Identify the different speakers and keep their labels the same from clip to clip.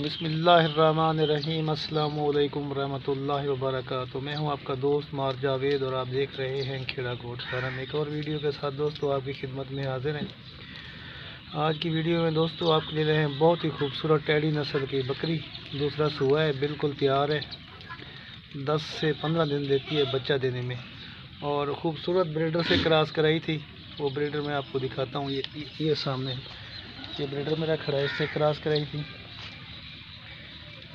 Speaker 1: बिस्मिल्लाहिर्रहमानिर्रहीम। अस्सलाम वालेकुम रहमतुल्लाहि व बरकातुहू। मैं हूं आपका दोस्त मार जावेद और आप देख रहे हैं खेड़ा गोट फार्म। एक और वीडियो के साथ दोस्तों आपकी खिदमत में हाजिर हैं। आज की वीडियो में दोस्तों आपके लिए हैं बहुत ही खूबसूरत टेडी नस्ल की बकरी। दूसरा सुआ है, बिल्कुल तैयार है, 10 से 15 दिन देती है बच्चा देने में। और ख़ूबसूरत ब्रीडर से क्रॉस कराई थी, वो ब्रीडर मैं आपको दिखाता हूँ। ये सामने ये ब्रीडर मेरा खड़ा है, इससे क्रॉस कराई थी,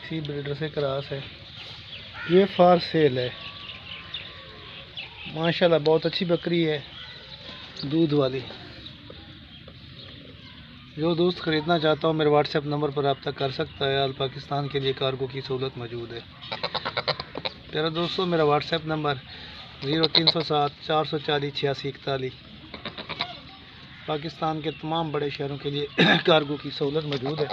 Speaker 1: इसी ब्रीडर से क्रॉस है। ये फार सेल है, माशाल्लाह बहुत अच्छी बकरी है, दूध वाली। जो दोस्त ख़रीदना चाहता हो मेरे व्हाट्सएप नंबर पर रब्ता कर सकता है। आल पाकिस्तान के लिए कार्गो की सहूलत मौजूद है। प्यारे दोस्तों, मेरा व्हाट्सएप नंबर 0307 440 8641। पाकिस्तान के तमाम बड़े शहरों के लिए कार्गो की सहूलत मौजूद है।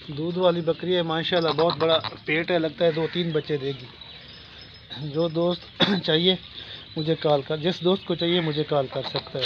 Speaker 1: दूध वाली बकरी है, माशाल्लाह बहुत बड़ा पेट है, लगता है 2-3 बच्चे देगी। जो दोस्त चाहिए मुझे कॉल कर जिस दोस्त को चाहिए मुझे कॉल कर सकता है।